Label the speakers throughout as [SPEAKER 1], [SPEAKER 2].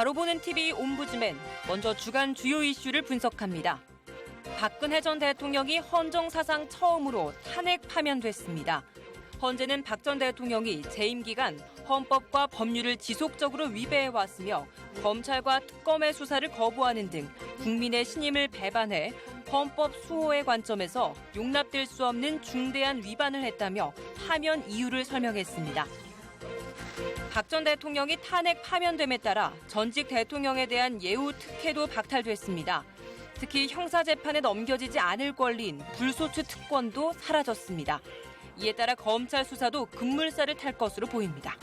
[SPEAKER 1] 바로 보는 TV 옴부즈맨, 먼저 주간 주요 이슈를 분석합니다. 박근혜 전 대통령이 헌정 사상 처음으로 탄핵 파면됐습니다. 헌재는 박 전 대통령이 재임 기간 헌법과 법률을 지속적으로 위배해왔으며 검찰과 특검의 수사를 거부하는 등 국민의 신임을 배반해 헌법 수호의 관점에서 용납될 수 없는 중대한 위반을 했다며 파면 이유를 설명했습니다. 박 전 대통령이 탄핵 파면됨에 따라 전직 대통령에 대한 예우 특혜도 박탈됐습니다. 특히 형사재판에 넘겨지지 않을 권리인 불소추 특권도 사라졌습니다. 이에 따라 검찰 수사도 급물살을 탈 것으로 보입니다.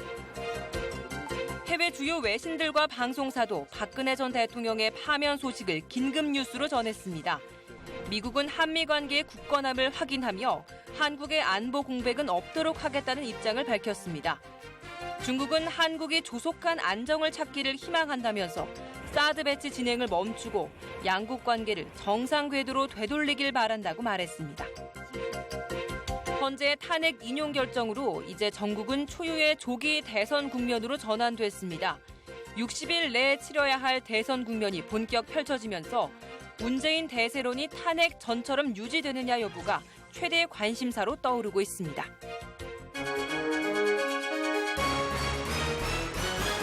[SPEAKER 1] 해외 주요 외신들과 방송사도 박근혜 전 대통령의 파면 소식을 긴급 뉴스로 전했습니다. 미국은 한미 관계의 굳건함을 확인하며 한국의 안보 공백은 없도록 하겠다는 입장을 밝혔습니다. 중국은 한국이 조속한 안정을 찾기를 희망한다면서 사드 배치 진행을 멈추고 양국 관계를 정상 궤도로 되돌리길 바란다고 말했습니다. 헌재의 탄핵 인용 결정으로 이제 전국은 초유의 조기 대선 국면으로 전환됐습니다. 60일 내에 치러야 할 대선 국면이 본격 펼쳐지면서 문재인 대세론이 탄핵 전처럼 유지되느냐 여부가 최대의 관심사로 떠오르고 있습니다.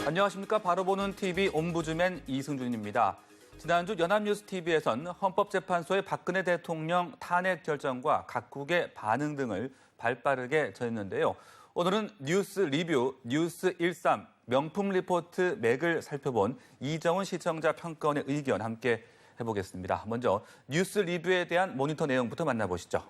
[SPEAKER 2] 안녕하십니까. 바로 보는 TV 옴부즈맨 이승준입니다. 지난주 연합뉴스TV에선 헌법재판소의 박근혜 대통령 탄핵 결정과 각국의 반응 등을 발빠르게 전했는데요. 오늘은 뉴스 리뷰 뉴스 13 명품 리포트 맥을 살펴본 이정훈 시청자 평가원의 의견 함께 해보겠습니다. 먼저 뉴스 리뷰에 대한 모니터 내용부터 만나보시죠.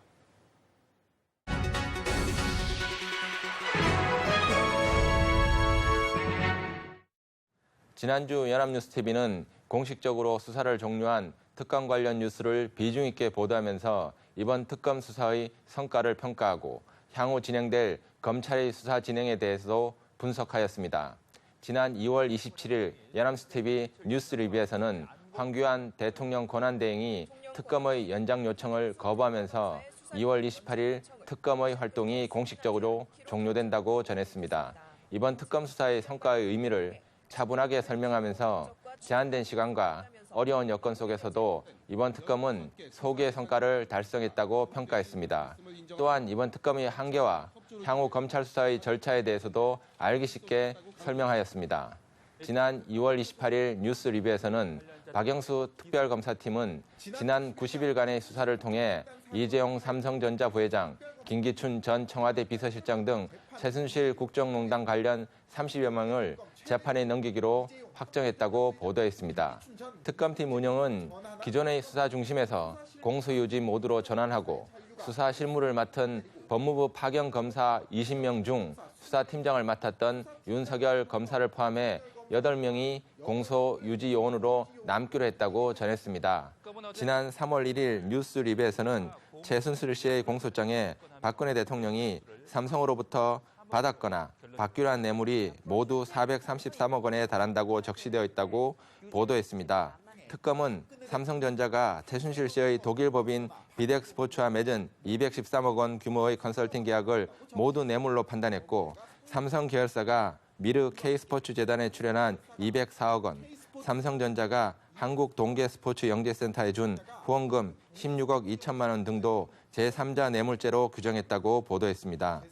[SPEAKER 3] 지난주 연합뉴스TV는 공식적으로 수사를 종료한 특검 관련 뉴스를 비중 있게 보도하면서 이번 특검 수사의 성과를 평가하고 향후 진행될 검찰의 수사 진행에 대해서도 분석하였습니다. 지난 2월 27일 연합뉴스TV 뉴스 리뷰에서는 황교안 대통령 권한대행이 특검의 연장 요청을 거부하면서 2월 28일 특검의 활동이 공식적으로 종료된다고 전했습니다. 이번 특검 수사의 성과의 의미를 차분하게 설명하면서 제한된 시간과 어려운 여건 속에서도 이번 특검은 소기의 성과를 달성했다고 평가했습니다. 또한 이번 특검의 한계와 향후 검찰 수사의 절차에 대해서도 알기 쉽게 설명하였습니다. 지난 2월 28일 뉴스 리뷰에서는 박영수 특별검사팀은 지난 90일간의 수사를 통해 이재용 삼성전자 부회장, 김기춘 전 청와대 비서실장 등 최순실 국정농단 관련 30여 명을 재판에 넘기기로 확정했다고 보도했습니다. 특검팀 운영은 기존의 수사 중심에서 공소유지 모드로 전환하고 수사 실무를 맡은 법무부 파견 검사 20명 중 수사팀장을 맡았던 윤석열 검사를 포함해 8명이 공소유지 요원으로 남기로 했다고 전했습니다. 지난 3월 1일 뉴스 리뷰에서는 최순실 씨의 공소장에 박근혜 대통령이 삼성으로부터 받았거나 받기로 한 뇌물이 모두 433억 원에 달한다고 적시되어 있다고 보도했습니다. 특검은 삼성전자가 최순실 씨의 독일 법인 비덱스포츠와 맺은 213억 원 규모의 컨설팅 계약을 모두 뇌물로 판단했고 삼성 계열사가 미르 K스포츠재단에 출연한 204억 원, 삼성전자가 한국동계스포츠영재센터에 준 후원금 16억 2천만 원 등도 제3자 뇌물죄로 규정했다고 보도했습니다.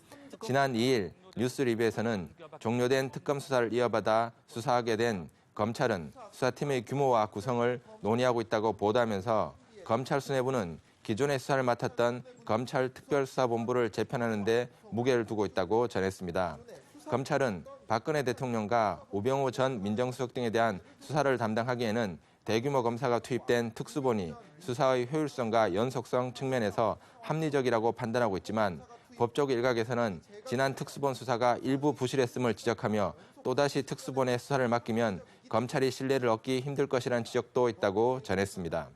[SPEAKER 3] 지난 2일 뉴스 리뷰에서는 종료된 특검 수사를 이어받아 수사하게 된 검찰은 수사팀의 규모와 구성을 논의하고 있다고 보도하면서 검찰 수뇌부는 기존의 수사를 맡았던 검찰특별수사본부를 재편하는 데 무게를 두고 있다고 전했습니다. 검찰은 박근혜 대통령과 우병우 전 민정수석 등에 대한 수사를 담당하기에는 대규모 검사가 투입된 특수본이 수사의 효율성과 연속성 측면에서 합리적이라고 판단하고 있지만 법조 일각에서는 지난 특수본 수사가 일부 부실했음을 지적하며 또다시 특수본의 수사를 맡기면 검찰이 신뢰를 얻기 힘들 것이라는 지적도 있다고 전했습니다.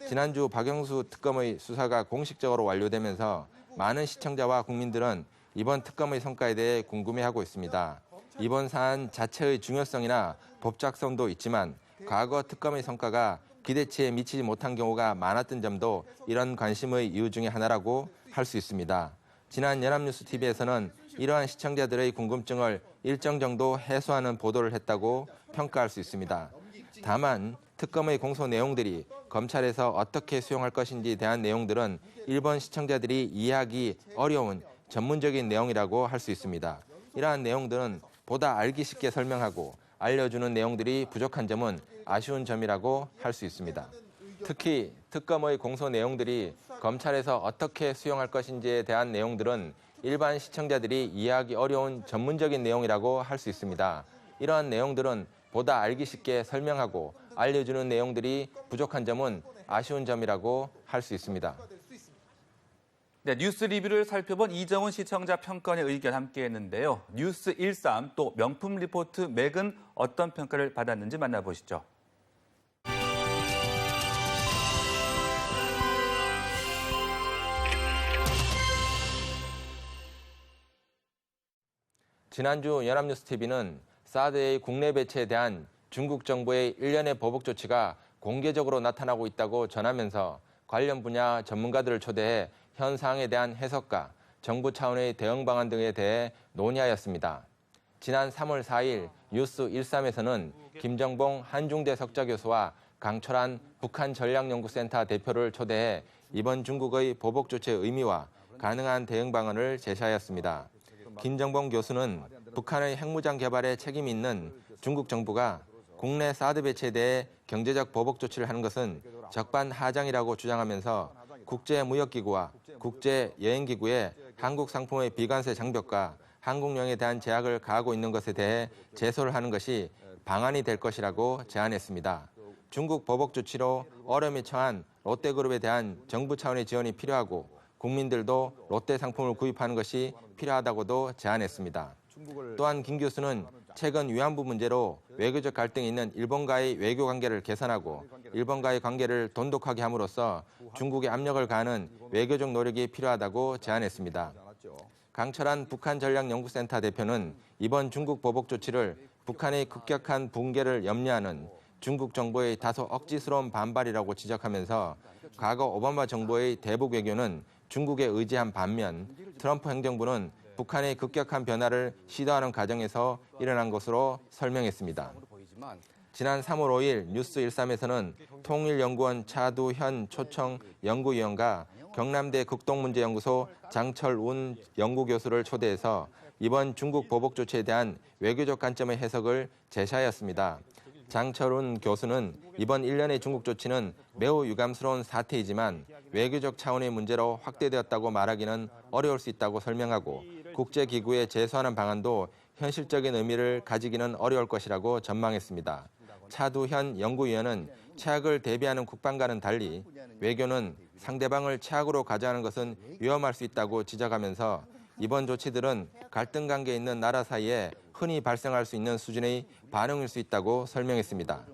[SPEAKER 3] 지난주 박영수 특검의 수사가 공식적으로 완료되면서 많은 시청자와 국민들은 이번 특검의 성과에 대해 궁금해하고 있습니다. 이번 사안 자체의 중요성이나 법작성도 있지만 과거 특검의 성과가 기대치에 미치지 못한 경우가 많았던 점도 이런 관심의 이유 중에 하나라고 할 수 있습니다. 지난 연합뉴스TV에서는 이러한 시청자들의 궁금증을 일정 정도 해소하는 보도를 했다고 평가할 수 있습니다. 다만 특검의 공소 내용들이 검찰에서 어떻게 수용할 것인지에 대한 내용들은 일본 시청자들이 이해하기 어려운 전문적인 내용이라고 할 수 있습니다. 이러한 내용들은 보다 알기 쉽게 설명하고 알려주는 내용들이 부족한 점은 아쉬운 점이라고 할 수 있습니다. 특히 특검의 공소 내용들이 검찰에서 어떻게 수용할 것인지에 대한 내용들은 일반 시청자들이 이해하기 어려운 전문적인 내용이라고 할 수 있습니다. 이러한 내용들은 보다 알기 쉽게 설명하고 알려주는 내용들이 부족한 점은 아쉬운 점이라고 할 수 있습니다.
[SPEAKER 2] 네, 뉴스 리뷰를 살펴본 이정훈 시청자 평가원의 의견 함께했는데요. 뉴스 13 또 명품 리포트 맥은 어떤 평가를 받았는지 만나보시죠.
[SPEAKER 3] 지난주 연합뉴스TV는 사드의 국내 배치에 대한 중국 정부의 일련의 보복 조치가 공개적으로 나타나고 있다고 전하면서 관련 분야 전문가들을 초대해 현 상황에 대한 해석과 정부 차원의 대응 방안 등에 대해 논의하였습니다. 지난 3월 4일 뉴스 13에서는 김정봉 한중대 석좌 교수와 강철한 북한전략연구센터 대표를 초대해 이번 중국의 보복 조치의 의미와 가능한 대응 방안을 제시하였습니다. 김정봉 교수는 북한의 핵무장 개발에 책임이 있는 중국 정부가 국내 사드 배치에 대해 경제적 보복 조치를 하는 것은 적반하장이라고 주장하면서 국제무역기구와 국제여행기구에 한국 상품의 비관세 장벽과 항공령에 대한 제약을 가하고 있는 것에 대해 제소를 하는 것이 방안이 될 것이라고 제안했습니다. 중국 보복 조치로 어려움에 처한 롯데그룹에 대한 정부 차원의 지원이 필요하고 국민들도 롯데 상품을 구입하는 것이 필요하다고도 제안했습니다. 또한 김 교수는 최근 위안부 문제로 외교적 갈등이 있는 일본과의 외교 관계를 개선하고 일본과의 관계를 돈독하게 함으로써 중국에 압력을 가하는 외교적 노력이 필요하다고 제안했습니다. 강철한 북한전략연구센터 대표는 이번 중국 보복 조치를 북한의 급격한 붕괴를 염려하는 중국 정부의 다소 억지스러운 반발이라고 지적하면서 과거 오바마 정부의 대북 외교는 중국에 의지한 반면 트럼프 행정부는 북한의 급격한 변화를 시도하는 과정에서 일어난 것으로 설명했습니다. 지난 3월 5일 뉴스 13에서는 통일연구원 차두현 초청 연구위원과 경남대 극동문제연구소 장철운 연구교수를 초대해서 이번 중국 보복 조치에 대한 외교적 관점의 해석을 제시하였습니다. 장철운 교수는 이번 일련의 중국 조치는 매우 유감스러운 사태이지만 외교적 차원의 문제로 확대되었다고 말하기는 어려울 수 있다고 설명하고 국제기구에 제소하는 방안도 현실적인 의미를 가지기는 어려울 것이라고 전망했습니다. 차두현 연구위원은 최악을 대비하는 국방과는 달리 외교는 상대방을 최악으로 가져가는 것은 위험할 수 있다고 지적하면서 이번 조치들은 갈등 관계에 있는 나라 사이에 흔히 발생할 수 있는 수준의 반응일 수 있다고 설명했습니다.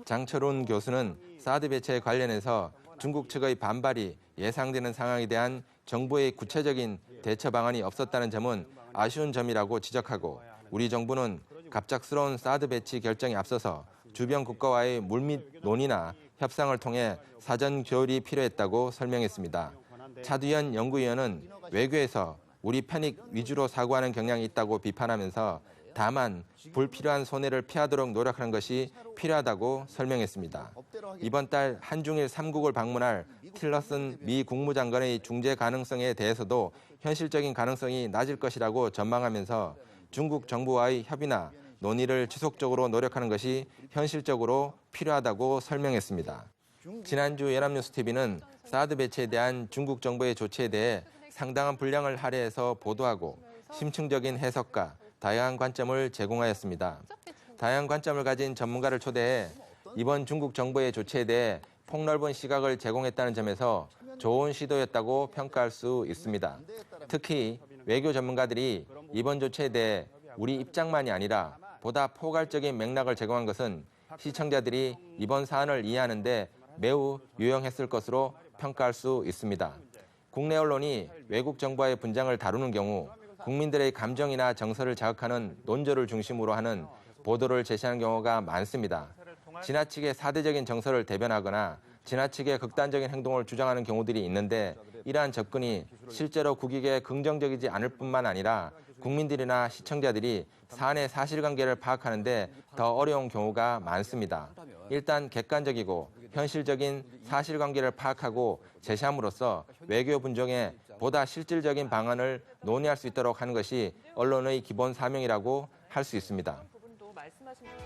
[SPEAKER 3] 장철운 교수는 사드 배치에 관련해서 중국 측의 반발이 예상되는 상황에 대한 정부의 구체적인 대처 방안이 없었다는 점은 아쉬운 점이라고 지적하고 우리 정부는 갑작스러운 사드 배치 결정에 앞서서 주변 국가와의 물밑 논의나 협상을 통해 사전 조율이 필요했다고 설명했습니다. 차두현 연구위원은 외교에서 우리 편익 위주로 사고하는 경향이 있다고 비판하면서 다만 불필요한 손해를 피하도록 노력하는 것이 필요하다고 설명했습니다. 이번 달 한중일 3국을 방문할 틸러슨 미 국무장관의 중재 가능성에 대해서도 현실적인 가능성이 낮을 것이라고 전망하면서 중국 정부와의 협의나 논의를 지속적으로 노력하는 것이 현실적으로 필요하다고 설명했습니다. 지난주 연합뉴스TV는 사드 배치에 대한 중국 정부의 조치에 대해 상당한 분량을 할애해서 보도하고 심층적인 해석과 다양한 관점을 제공하였습니다. 다양한 관점을 가진 전문가를 초대해 이번 중국 정부의 조치에 대해 폭넓은 시각을 제공했다는 점에서 좋은 시도였다고 평가할 수 있습니다. 특히 외교 전문가들이 이번 조치에 대해 우리 입장만이 아니라 보다 포괄적인 맥락을 제공한 것은 시청자들이 이번 사안을 이해하는 데 매우 유용했을 것으로 평가할 수 있습니다. 국내 언론이 외국 정부와의 분쟁을 다루는 경우 국민들의 감정이나 정서를 자극하는 논조를 중심으로 하는 보도를 제시하는 경우가 많습니다. 지나치게 사대적인 정서를 대변하거나 지나치게 극단적인 행동을 주장하는 경우들이 있는데 이러한 접근이 실제로 국익에 긍정적이지 않을 뿐만 아니라 국민들이나 시청자들이 사안의 사실관계를 파악하는데 더 어려운 경우가 많습니다. 일단 객관적이고 현실적인 사실관계를 파악하고 제시함으로써 외교 분쟁에 보다 실질적인 방안을 논의할 수 있도록 하는 것이 언론의 기본 사명이라고 할 수 있습니다.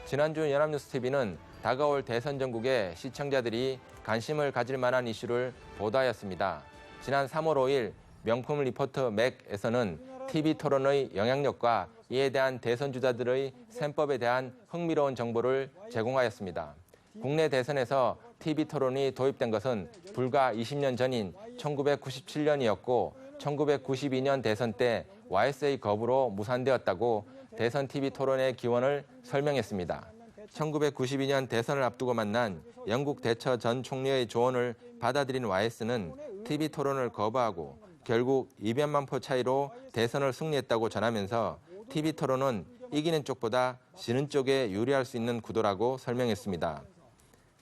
[SPEAKER 3] 지난주 연합뉴스TV는 다가올 대선 전국에 시청자들이 관심을 가질 만한 이슈를 보도하였습니다. 지난 3월 5일 명품 리포터 맥에서는 TV 토론의 영향력과 이에 대한 대선 주자들의 셈법에 대한 흥미로운 정보를 제공하였습니다. 국내 대선에서 TV 토론이 도입된 것은 불과 20년 전인 1997년이었고 1992년 대선 때 YS의 거부로 무산되었다고 대선 TV 토론의 기원을 설명했습니다. 1992년 대선을 앞두고 만난 영국 대처 전 총리의 조언을 받아들인 YS는 TV 토론을 거부하고 결국 200만 표 차이로 대선을 승리했다고 전하면서 TV 토론은 이기는 쪽보다 지는 쪽에 유리할 수 있는 구도라고 설명했습니다.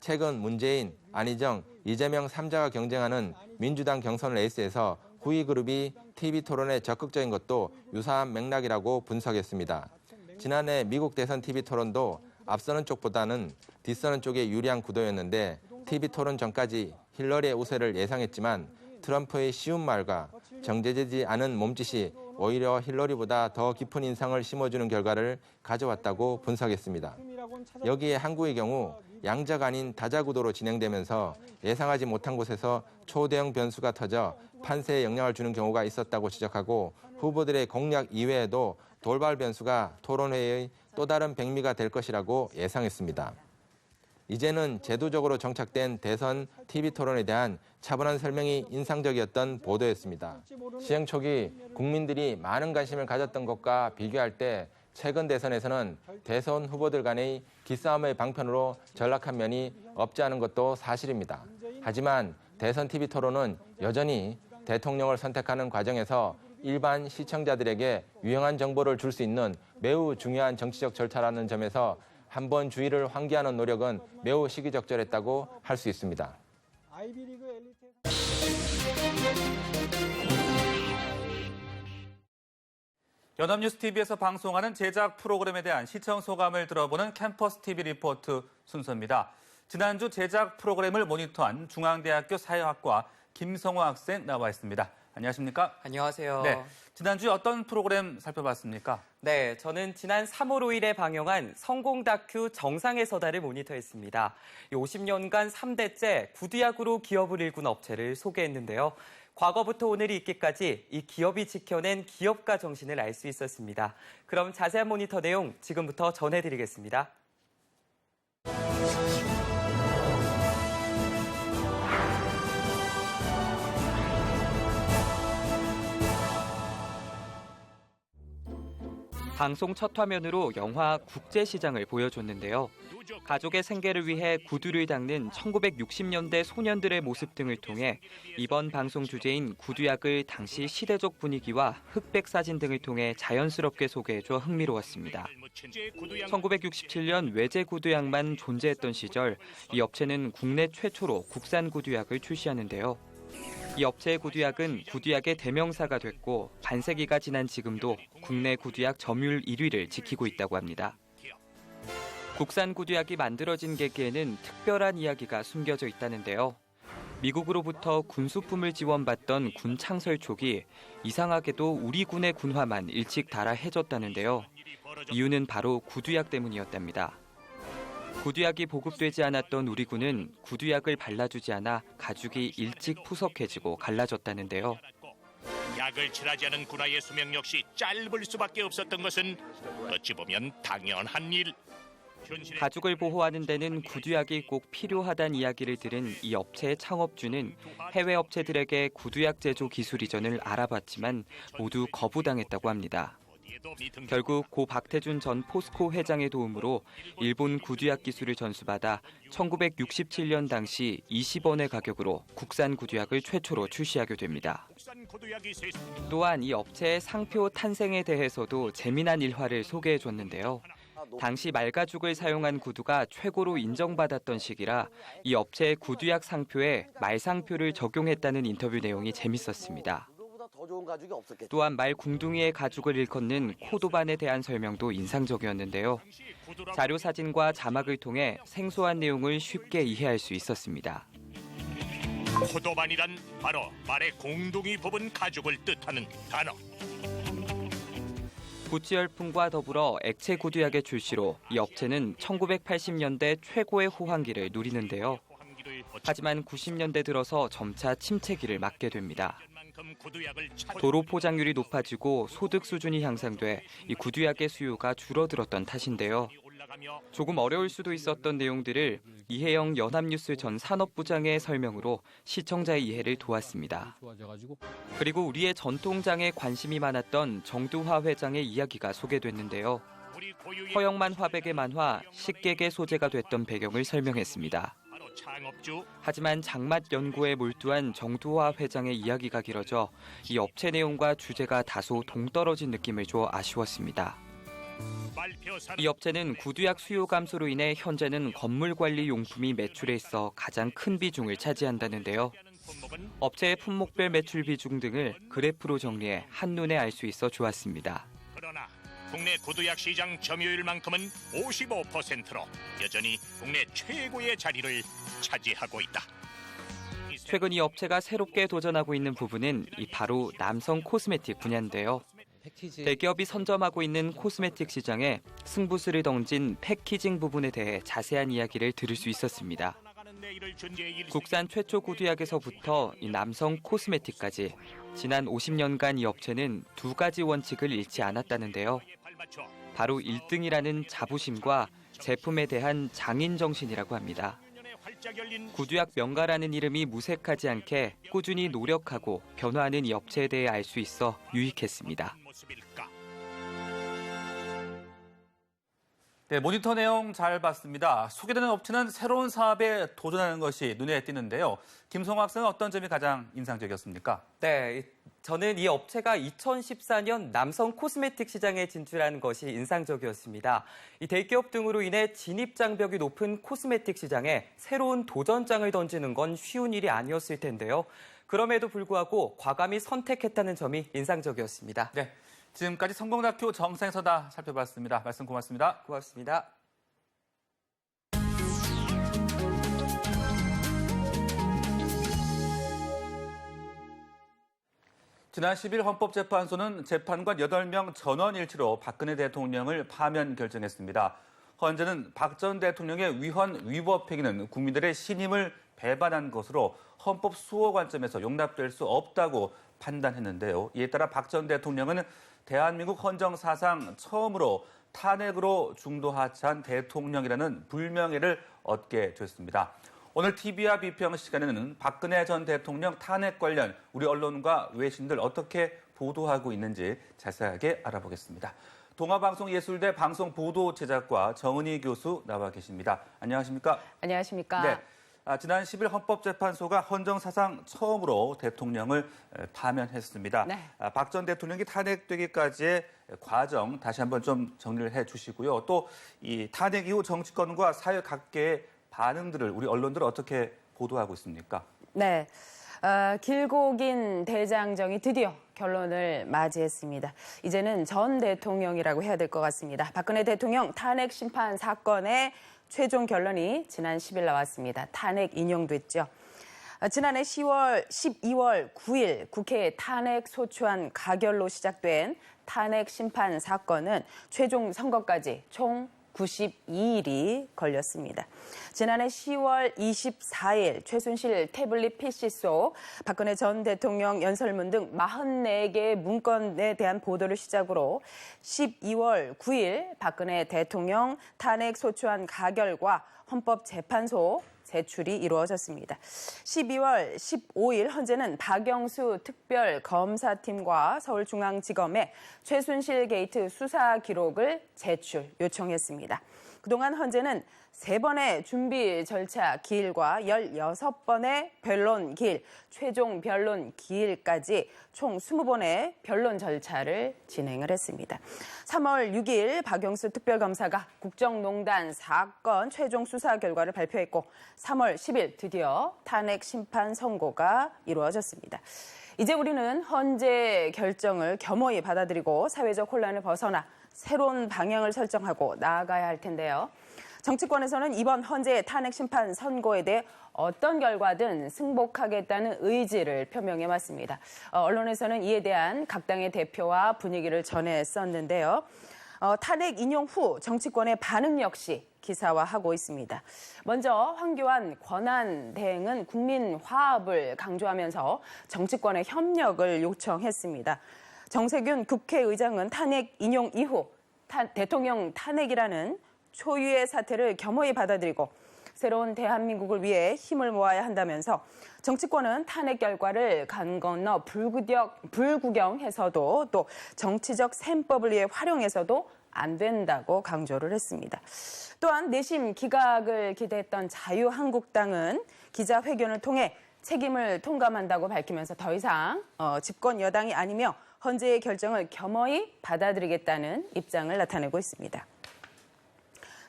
[SPEAKER 3] 최근 문재인, 안희정, 이재명 3자가 경쟁하는 민주당 경선 레이스에서 후위그룹이 TV 토론에 적극적인 것도 유사한 맥락이라고 분석했습니다. 지난해 미국 대선 TV 토론도 앞서는 쪽보다는 뒤서는 쪽에 유리한 구도였는데 TV 토론 전까지 힐러리의 우세를 예상했지만 트럼프의 쉬운 말과 정제되지 않은 몸짓이 오히려 힐러리보다 더 깊은 인상을 심어주는 결과를 가져왔다고 분석했습니다. 여기에 한국의 경우 양자가 아닌 다자 구도로 진행되면서 예상하지 못한 곳에서 초대형 변수가 터져 판세에 영향을 주는 경우가 있었다고 지적하고 후보들의 공약 이외에도 돌발 변수가 토론회의 또 다른 백미가 될 것이라고 예상했습니다. 이제는 제도적으로 정착된 대선 TV 토론에 대한 차분한 설명이 인상적이었던 보도였습니다. 시행 초기 국민들이 많은 관심을 가졌던 것과 비교할 때 최근 대선에서는 대선 후보들 간의 기싸움의 방편으로 전락한 면이 없지 않은 것도 사실입니다. 하지만 대선 TV 토론은 여전히 대통령을 선택하는 과정에서 일반 시청자들에게 유용한 정보를 줄 수 있는 매우 중요한 정치적 절차라는 점에서 한번 주의를 환기하는 노력은 매우 시기적절했다고 할 수 있습니다.
[SPEAKER 2] 연합뉴스TV에서 방송하는 제작 프로그램에 대한 시청 소감을 들어보는 캠퍼스 TV 리포트 순서입니다. 지난주 제작 프로그램을 모니터한 중앙대학교 사회학과 김성호 학생 나와 있습니다. 안녕하십니까?
[SPEAKER 4] 안녕하세요.
[SPEAKER 2] 네, 지난주에 어떤 프로그램 살펴봤습니까?
[SPEAKER 4] 네, 저는 지난 3월 5일에 방영한 성공 다큐 정상의 서다를 모니터했습니다. 50년간 3대째 구두약으로 기업을 일군 업체를 소개했는데요. 과거부터 오늘이 있기까지 이 기업이 지켜낸 기업가 정신을 알 수 있었습니다. 그럼 자세한 모니터 내용 지금부터 전해드리겠습니다. 방송 첫 화면으로 영화 국제시장을 보여줬는데요. 가족의 생계를 위해 구두를 닦는 1960년대 소년들의 모습 등을 통해 이번 방송 주제인 구두약을 당시 시대적 분위기와 흑백 사진 등을 통해 자연스럽게 소개해줘 흥미로웠습니다. 1967년 외제 구두약만 존재했던 시절 이 업체는 국내 최초로 국산 구두약을 출시하는데요. 이 업체의 구두약은 구두약의 대명사가 됐고 반세기가 지난 지금도 국내 구두약 점유율 1위를 지키고 있다고 합니다. 국산 구두약이 만들어진 계기에는 특별한 이야기가 숨겨져 있다는데요. 미국으로부터 군수품을 지원받던 군 창설 초기 이상하게도 우리 군의 군화만 일찍 닳아 해졌다는데요. 이유는 바로 구두약 때문이었답니다. 구두약이 보급되지 않았던 우리 군은 구두약을 발라주지 않아 가죽이 일찍 푸석해지고 갈라졌다는데요.
[SPEAKER 5] 약을 칠하지 않은 군화의 수명 역시 짧을 수밖에 없었던 것은 어찌 보면 당연한 일.
[SPEAKER 4] 가죽을 보호하는 데는 구두약이 꼭 필요하다는 이야기를 들은 이 업체의 창업주는 해외 업체들에게 구두약 제조 기술 이전을 알아봤지만 모두 거부당했다고 합니다. 결국 고 박태준 전 포스코 회장의 도움으로 일본 구두약 기술을 전수받아 1967년 당시 20원의 가격으로 국산 구두약을 최초로 출시하게 됩니다. 또한 이 업체의 상표 탄생에 대해서도 재미난 일화를 소개해줬는데요. 당시 말가죽을 사용한 구두가 최고로 인정받았던 시기라 이 업체의 구두약 상표에 말상표를 적용했다는 인터뷰 내용이 재밌었습니다.
[SPEAKER 6] 더 좋은 가죽이 없었겠죠.
[SPEAKER 4] 또한 말 궁둥이의 가죽을 일컫는 코도반에 대한 설명도 인상적이었는데요. 자료 사진과 자막을 통해 생소한 내용을 쉽게 이해할 수 있었습니다.
[SPEAKER 5] 코도반이란 바로 말의 공둥이 부분 가죽을 뜻하는 단어.
[SPEAKER 4] 부치 열풍과 더불어 액체 구두약의 출시로 이 업체는 1980년대 최고의 호황기를 누리는데요. 하지만 90년대 들어서 점차 침체기를 맞게 됩니다. 도로 포장률이 높아지고 소득 수준이 향상돼 이 구두약의 수요가 줄어들었던 탓인데요. 조금 어려울 수도 있었던 내용들을 이혜영 연합뉴스 전 산업부장의 설명으로 시청자의 이해를 도왔습니다. 그리고 우리의 전통장에 관심이 많았던 정두화 회장의 이야기가 소개됐는데요. 허영만 화백의 만화 식객의 소재가 됐던 배경을 설명했습니다. 하지만 장맛 연구에 몰두한 정두화 회장의 이야기가 길어져 이 업체 내용과 주제가 다소 동떨어진 느낌을 줘 아쉬웠습니다. 이 업체는 구두약 수요 감소로 인해 현재는 건물 관리 용품이 매출에 있어 가장 큰 비중을 차지한다는데요. 업체의 품목별 매출 비중 등을 그래프로 정리해 한눈에 알 수 있어 좋았습니다.
[SPEAKER 5] 그러나 국내 구두약 시장 점유율만큼은 55%로 여전히 국내 최고의 자리를 차지하고 있다.
[SPEAKER 4] 최근 이 업체가 새롭게 도전하고 있는 부분은 바로 남성 코스메틱 분야인데요. 대기업이 선점하고 있는 코스메틱 시장에 승부수를 던진 패키징 부분에 대해 자세한 이야기를 들을 수 있었습니다. 국산 최초 구두약에서부터 이 남성 코스메틱까지 지난 50년간 이 업체는 두 가지 원칙을 잃지 않았다는데요. 바로 1등이라는 자부심과 제품에 대한 장인 정신이라고 합니다. 구두약 명가라는 이름이 무색하지 않게 꾸준히 노력하고 변화하는 이 업체에 대해 알 수 있어 유익했습니다.
[SPEAKER 2] 네, 모니터 내용 잘 봤습니다. 소개되는 업체는 새로운 사업에 도전하는 것이 눈에 띄는데요. 김성호 학생은 어떤 점이 가장 인상적이었습니까?
[SPEAKER 7] 네, 저는 이 업체가 2014년 남성 코스메틱 시장에 진출한 것이 인상적이었습니다. 이 대기업 등으로 인해 진입 장벽이 높은 코스메틱 시장에 새로운 도전장을 던지는 건 쉬운 일이 아니었을 텐데요. 그럼에도 불구하고 과감히 선택했다는 점이 인상적이었습니다.
[SPEAKER 2] 네, 지금까지 성공다큐 정상에서다 살펴봤습니다. 말씀 고맙습니다.
[SPEAKER 7] 고맙습니다.
[SPEAKER 2] 지난 10일 헌법재판소는 재판관 8명 전원 일치로 박근혜 대통령을 파면 결정했습니다. 헌재는 박 전 대통령의 위헌 위법 행위는 국민들의 신임을 배반한 것으로 헌법 수호 관점에서 용납될 수 없다고 판단했는데요. 이에 따라 박 전 대통령은 대한민국 헌정 사상 처음으로 탄핵으로 중도하차한 대통령이라는 불명예를 얻게 됐습니다. 오늘 TV와 비평 시간에는 박근혜 전 대통령 탄핵 관련 우리 언론과 외신들 어떻게 보도하고 있는지 자세하게 알아보겠습니다. 동아방송예술대 방송보도제작과 정은희 교수 나와 계십니다. 안녕하십니까?
[SPEAKER 8] 안녕하십니까?
[SPEAKER 2] 네. 지난 10일 헌법재판소가 헌정사상 처음으로 대통령을 파면했습니다.
[SPEAKER 8] 네.
[SPEAKER 2] 박 전 대통령이 탄핵되기까지의 과정 다시 한번 좀 정리를 해 주시고요. 또 이 탄핵 이후 정치권과 사회 각계의 반응들을 우리 언론들은 어떻게 보도하고 있습니까?
[SPEAKER 8] 네. 길고 긴 대장정이 드디어 결론을 맞이했습니다. 이제는 전 대통령이라고 해야 될 것 같습니다. 박근혜 대통령 탄핵 심판 사건의 최종 결론이 지난 10일 나왔습니다. 탄핵 인용됐죠. 지난해 12월 9일 국회에 탄핵 소추안 가결로 시작된 탄핵 심판 사건은 최종 선거까지 총 92일이 걸렸습니다. 지난해 10월 24일 최순실 태블릿 PC 속 박근혜 전 대통령 연설문 등 44개의 문건에 대한 보도를 시작으로 12월 9일 박근혜 대통령 탄핵 소추안 가결과 헌법재판소 제출이 이루어졌습니다. 12월 15일 헌재는 박영수 특별검사팀과 서울중앙지검에 최순실 게이트 수사 기록을 제출 요청했습니다. 그동안 헌재는 3번의 준비 절차 기일과 16번의 변론 기일, 최종 변론 기일까지 총 20번의 변론 절차를 진행을 했습니다. 3월 6일 박영수 특별검사가 국정농단 사건 최종 수사 결과를 발표했고 3월 10일 드디어 탄핵 심판 선고가 이루어졌습니다. 이제 우리는 헌재 결정을 겸허히 받아들이고 사회적 혼란을 벗어나 새로운 방향을 설정하고 나아가야 할 텐데요. 정치권에서는 이번 헌재 탄핵 심판 선고에 대해 어떤 결과든 승복하겠다는 의지를 표명해왔습니다. 언론에서는 이에 대한 각 당의 대표와 분위기를 전했었는데요. 탄핵 인용 후 정치권의 반응 역시 기사화하고 있습니다. 먼저 황교안 권한대행은 국민 화합을 강조하면서 정치권의 협력을 요청했습니다. 정세균 국회의장은 탄핵 인용 이후 대통령 탄핵이라는 초유의 사태를 겸허히 받아들이고 새로운 대한민국을 위해 힘을 모아야 한다면서 정치권은 탄핵 결과를 강 건너 불구경해서도 또 정치적 셈법을 위해 활용해서도 안 된다고 강조를 했습니다. 또한 내심 기각을 기대했던 자유한국당은 기자회견을 통해 책임을 통감한다고 밝히면서 더 이상 집권 여당이 아니며 헌재의 결정을 겸허히 받아들이겠다는 입장을 나타내고 있습니다.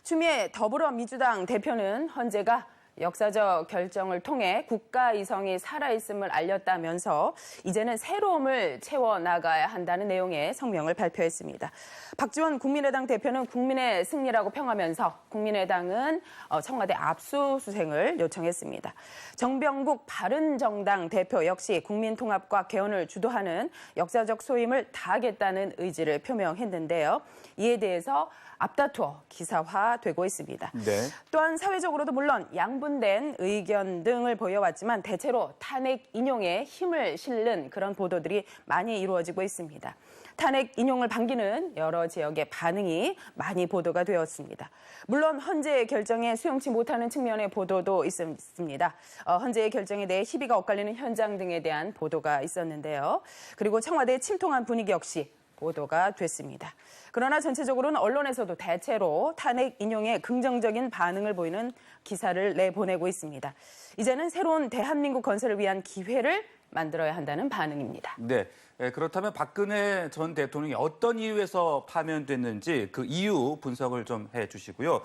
[SPEAKER 8] 추미애 더불어민주당 대표는 헌재가 역사적 결정을 통해 국가 이성이 살아있음을 알렸다면서 이제는 새로움을 채워나가야 한다는 내용의 성명을 발표했습니다. 박지원 국민의당 대표는 국민의 승리라고 평하면서 국민의당은 청와대 압수수색을 요청했습니다. 정병국 바른정당 대표 역시 국민통합과 개헌을 주도하는 역사적 소임을 다하겠다는 의지를 표명했는데요. 이에 대해서 앞다투어 기사화되고 있습니다.
[SPEAKER 2] 네.
[SPEAKER 8] 또한 사회적으로도 물론 양분된 의견 등을 보여왔지만 대체로 탄핵 인용에 힘을 실는 그런 보도들이 많이 이루어지고 있습니다. 탄핵 인용을 반기는 여러 지역의 반응이 많이 보도가 되었습니다. 물론 헌재 결정에 수용치 못하는 측면의 보도도 있습니다. 헌재의 결정에 대해 시비가 엇갈리는 현장 등에 대한 보도가 있었는데요. 그리고 청와대의 침통한 분위기 역시 보도가 됐습니다. 그러나 전체적으로는 언론에서도 대체로 탄핵 인용에 긍정적인 반응을 보이는 기사를 내보내고 있습니다. 이제는 새로운 대한민국 건설을 위한 기회를 만들어야 한다는 반응입니다.
[SPEAKER 2] 네. 그렇다면 박근혜 전 대통령이 어떤 이유에서 파면됐는지 그 이유 분석을 좀 해주시고요.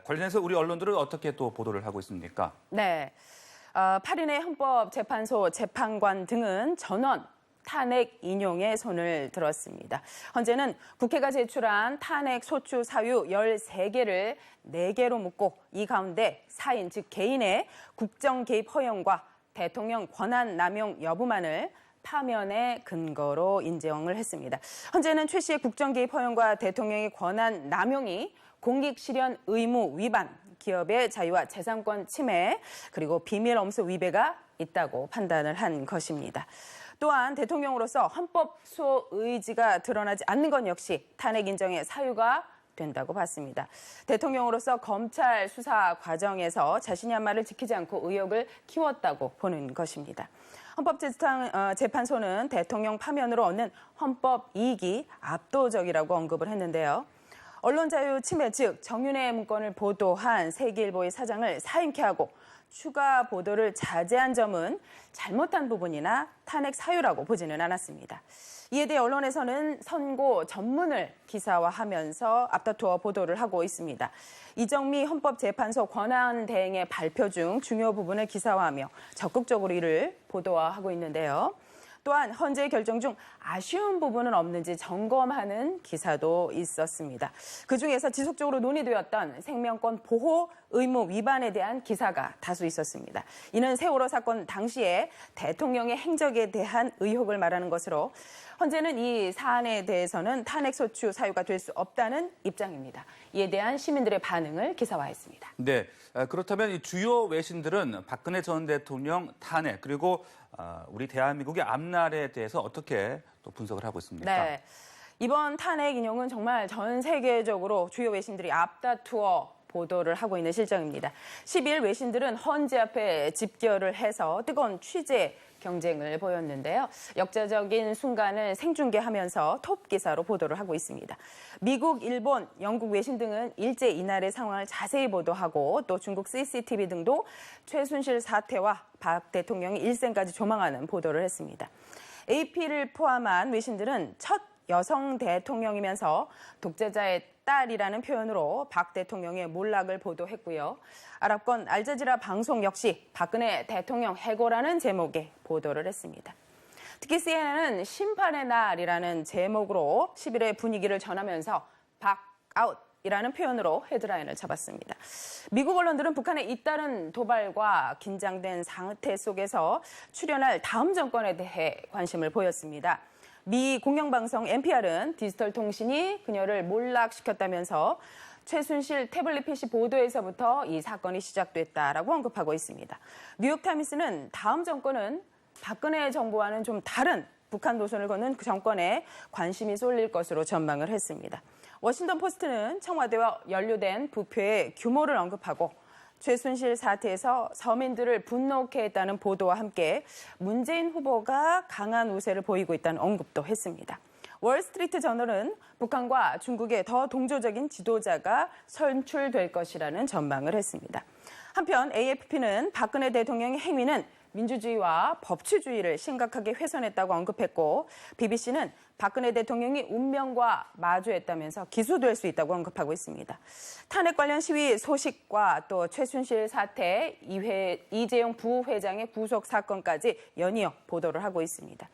[SPEAKER 2] 관련해서 우리 언론들은 어떻게 또 보도를 하고 있습니까?
[SPEAKER 8] 네. 8인의 헌법재판소 재판관 등은 전원 탄핵 인용에 손을 들었습니다. 헌재는 국회가 제출한 탄핵 소추 사유 13개를 4개로 묶고 이 가운데 사인 즉 개인의 국정 개입 허용과 대통령 권한 남용 여부만을 파면의 근거로 인정을 했습니다. 헌재는 최 씨의 국정 개입 허용과 대통령의 권한 남용이 공익 실현 의무 위반, 기업의 자유와 재산권 침해, 그리고 비밀 엄수 위배가 있다고 판단을 한 것입니다. 또한 대통령으로서 헌법 수호 의지가 드러나지 않는 건 역시 탄핵 인정의 사유가 된다고 봤습니다. 대통령으로서 검찰 수사 과정에서 자신이 한 말을 지키지 않고 의혹을 키웠다고 보는 것입니다. 헌법재판소는 대통령 파면으로 얻는 헌법 이익이 압도적이라고 언급을 했는데요. 언론 자유 침해 즉 정윤회 문건을 보도한 세계일보의 사장을 사임케 하고 추가 보도를 자제한 점은 잘못한 부분이나 탄핵 사유라고 보지는 않았습니다. 이에 대해 언론에서는 선고 전문을 기사화하면서 앞다투어 보도를 하고 있습니다. 이정미 헌법재판소 권한대행의 발표 중 중요 부분을 기사화하며 적극적으로 이를 보도화하고 있는데요. 또한 헌재 결정 중 아쉬운 부분은 없는지 점검하는 기사도 있었습니다. 그중에서 지속적으로 논의되었던 생명권 보호 의무 위반에 대한 기사가 다수 있었습니다. 이는 세월호 사건 당시에 대통령의 행적에 대한 의혹을 말하는 것으로 헌재는 이 사안에 대해서는 탄핵 소추 사유가 될 수 없다는 입장입니다. 이에 대한 시민들의 반응을 기사화했습니다.
[SPEAKER 2] 네. 그렇다면 이 주요 외신들은 박근혜 전 대통령 탄핵 그리고 우리 대한민국의 앞날에 대해서 어떻게 또 분석을 하고 있습니까?
[SPEAKER 8] 네. 이번 탄핵 인용은 정말 전 세계적으로 주요 외신들이 앞다투어 보도를 하고 있는 실정입니다. 12일 외신들은 헌재 앞에 집결을 해서 뜨거운 취재 경쟁을 보였는데요. 역사적인 순간을 생중계하면서 톱 기사로 보도를 하고 있습니다. 미국, 일본, 영국 외신 등은 일제 이날의 상황을 자세히 보도하고 또 중국 CCTV 등도 최순실 사태와 박 대통령의 일생까지 조망하는 보도를 했습니다. AP를 포함한 외신들은 첫 여성 대통령이면서 독재자의 딸이라는 표현으로 박 대통령의 몰락을 보도했고요. 아랍권 알자지라 방송 역시 박근혜 대통령 해고라는 제목의 보도를 했습니다. 특히 CNN은 심판의 날이라는 제목으로 11회 분위기를 전하면서 박아웃이라는 표현으로 헤드라인을 잡았습니다. 미국 언론들은 북한의 잇따른 도발과 긴장된 상태 속에서 출현할 다음 정권에 대해 관심을 보였습니다. 미 공영방송 NPR은 디지털 통신이 그녀를 몰락시켰다면서 최순실 태블릿 PC 보도에서부터 이 사건이 시작됐다라고 언급하고 있습니다. 뉴욕타임스는 다음 정권은 박근혜 정부와는 좀 다른 북한 노선을 걷는 그 정권에 관심이 쏠릴 것으로 전망을 했습니다. 워싱턴 포스트는 청와대와 연루된 부패의 규모를 언급하고 최순실 사태에서 서민들을 분노케 했다는 보도와 함께 문재인 후보가 강한 우세를 보이고 있다는 언급도 했습니다. 월스트리트 저널은 북한과 중국의 더 동조적인 지도자가 선출될 것이라는 전망을 했습니다. 한편 AFP는 박근혜 대통령의 행위는 민주주의와 법치주의를 심각하게 훼손했다고 언급했고 BBC는 박근혜 대통령이 운명과 마주했다면서 기소될 수 있다고 언급하고 있습니다. 탄핵 관련 시위 소식과 또 최순실 사태, 이재용 부회장의 구속 사건까지 연이어 보도를 하고 있습니다.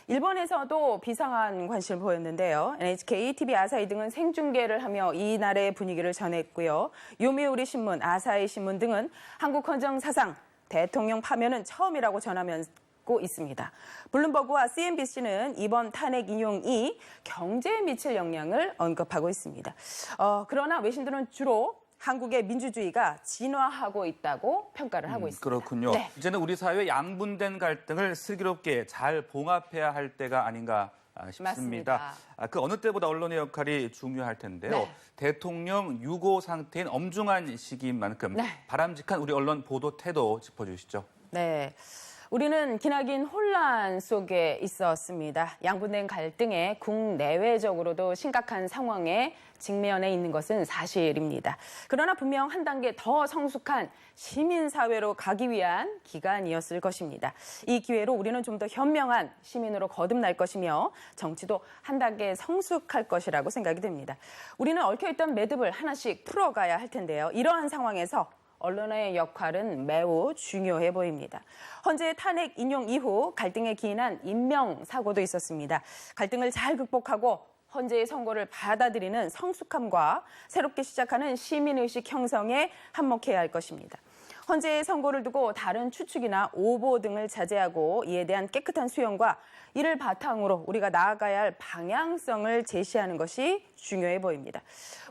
[SPEAKER 8] 일본에서도 비상한 관심을 보였는데요. NHK, TV 아사히 등은 생중계를 하며 이날의 분위기를 전했고요. 요미우리 신문, 아사히 신문 등은 한국 헌정 사상 대통령 파면은 처음이라고 전하고 있습니다. 블룸버그와 CNBC는 이번 탄핵 인용이 경제에 미칠 영향을 언급하고 있습니다. 그러나 외신들은 주로 한국의 민주주의가 진화하고 있다고 평가를 하고 있습니다.
[SPEAKER 2] 그렇군요.
[SPEAKER 8] 네.
[SPEAKER 2] 이제는 우리 사회의 양분된 갈등을 슬기롭게 잘 봉합해야 할 때가 아닌가 싶습니다.
[SPEAKER 8] 맞습니다.
[SPEAKER 2] 그 어느 때보다 언론의 역할이 중요할 텐데요.
[SPEAKER 8] 네.
[SPEAKER 2] 대통령 유고 상태인 엄중한 시기인 만큼
[SPEAKER 8] 네.
[SPEAKER 2] 바람직한 우리 언론 보도 태도 짚어주시죠.
[SPEAKER 8] 네. 우리는 기나긴 혼란 속에 있었습니다. 양분된 갈등에 국내외적으로도 심각한 상황에 직면해 있는 것은 사실입니다. 그러나 분명 한 단계 더 성숙한 시민사회로 가기 위한 기간이었을 것입니다. 이 기회로 우리는 좀 더 현명한 시민으로 거듭날 것이며 정치도 한 단계 성숙할 것이라고 생각이 됩니다. 우리는 얽혀있던 매듭을 하나씩 풀어가야 할 텐데요. 이러한 상황에서 언론의 역할은 매우 중요해 보입니다. 헌재 탄핵 인용 이후 갈등에 기인한 인명사고도 있었습니다. 갈등을 잘 극복하고 헌재의 선고를 받아들이는 성숙함과 새롭게 시작하는 시민의식 형성에 한몫해야 할 것입니다. 헌재의 선고를 두고 다른 추측이나 오보 등을 자제하고 이에 대한 깨끗한 수용과 이를 바탕으로 우리가 나아가야 할 방향성을 제시하는 것이 중요해 보입니다.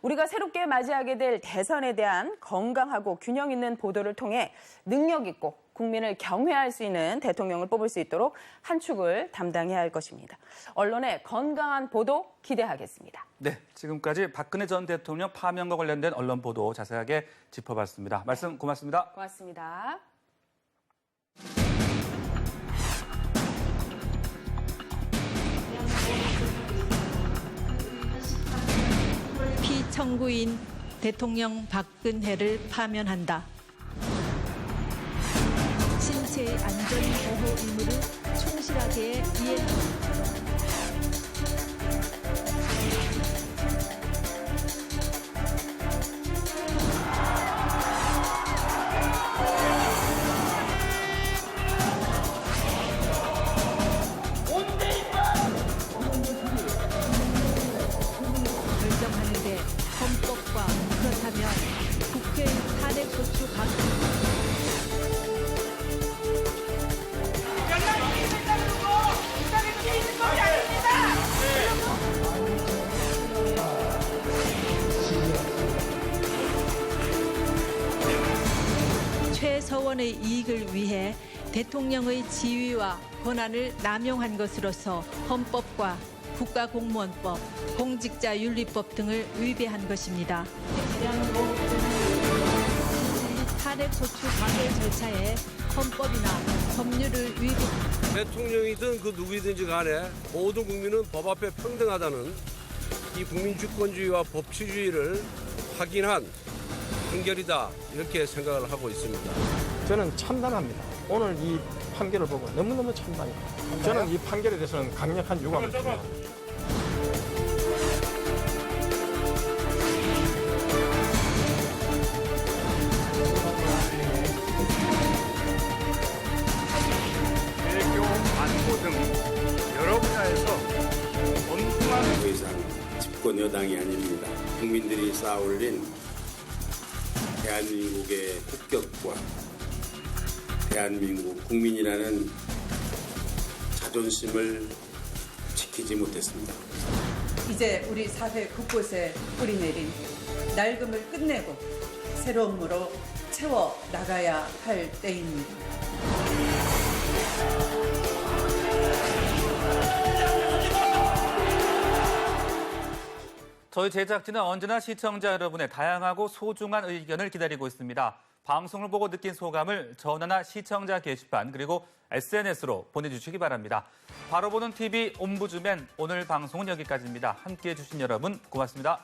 [SPEAKER 8] 우리가 새롭게 맞이하게 될 대선에 대한 건강하고 균형 있는 보도를 통해 능력 있고 국민을 경외할 수 있는 대통령을 뽑을 수 있도록 한 축을 담당해야 할 것입니다. 언론의 건강한 보도 기대하겠습니다.
[SPEAKER 2] 네, 지금까지 박근혜 전 대통령 파면과 관련된 언론 보도 자세하게 짚어봤습니다. 말씀 고맙습니다.
[SPEAKER 8] 고맙습니다.
[SPEAKER 6] 피청구인 대통령 박근혜를 파면한다. 신체 안전 보호 의무를 충실하게 이행한다. 결정하는데 헌법과 그렇다면 국회의 탄핵 소추 강행. 최서원의 이익을 위해 대통령의 지위와 권한을 남용한 것으로서 헌법과 국가공무원법, 공직자윤리법 등을 위배한 것입니다. 탄핵 소추 강행 절차에 헌법이나 법률을 위배합니다.
[SPEAKER 9] 대통령이든 그 누구이든지 간에 모든 국민은 법 앞에 평등하다는 이 국민 주권주의와 법치주의를 확인한 판결이다 이렇게 생각을 하고 있습니다.
[SPEAKER 10] 저는 참담합니다. 오늘 이 판결을 보고 너무너무 참담해요. 저는 이 판결에 대해서는 강력한 유감을 줍니다.
[SPEAKER 2] 외교, 안보 등
[SPEAKER 11] 정권 여당이 아닙니다. 국민들이 쌓아올린 대한민국의 국격과 대한민국 국민이라는 자존심을 지키지 못했습니다.
[SPEAKER 12] 이제 우리 사회 곳곳에 뿌리내린 낡음을 끝내고 새로움으로 채워 나가야 할 때입니다.
[SPEAKER 2] 저희 제작진은 언제나 시청자 여러분의 다양하고 소중한 의견을 기다리고 있습니다. 방송을 보고 느낀 소감을 전화나 시청자 게시판 그리고 SNS로 보내주시기 바랍니다. 바로 보는 TV 옴부즈맨 오늘 방송은 여기까지입니다. 함께해 주신 여러분 고맙습니다.